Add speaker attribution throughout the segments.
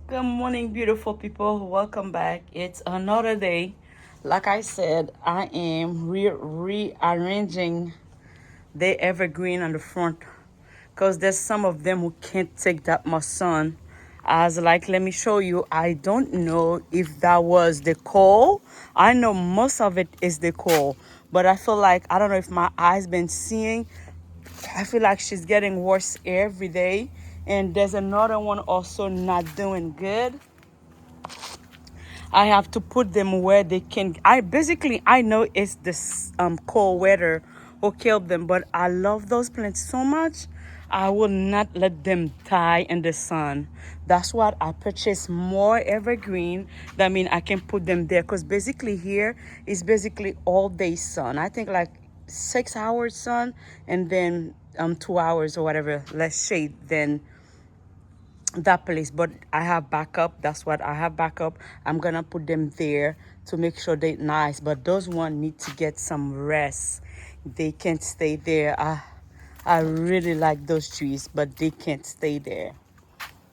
Speaker 1: Good morning, beautiful people. Welcome back. It's another day. Like I said, I am rearranging the evergreen on the front because there's some of them who can't take that much sun. As like, let me show you. I don't know if that was the coal. I know most of it is the coal, but I feel like I don't know if my eyes been seeing. I feel like she's getting worse every day. And there's another one also not doing good. I have to put them where they can. I know it's this cold weather who killed them, but I love those plants so much. I will not let them die in the sun. That's what I purchase more evergreen. That means I can put them there because basically here is basically all day sun. I think like 6 hours sun and then 2 hours or whatever less shade than that place. But I have backup. That's what I have backup. I'm gonna put them there to make sure they're nice, but those one need to get some rest. They can't stay there. I really like those trees, but they can't stay there.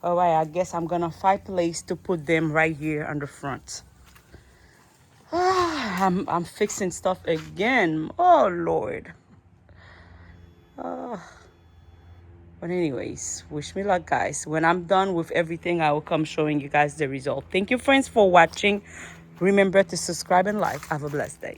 Speaker 1: All right, I guess I'm gonna find place to put them right here on the front. I'm fixing stuff again. Oh Lord. But anyways, wish me luck, guys. When I'm done with everything, I will come showing you guys the result. Thank you, friends, for watching. Remember to subscribe and like. Have a blessed day.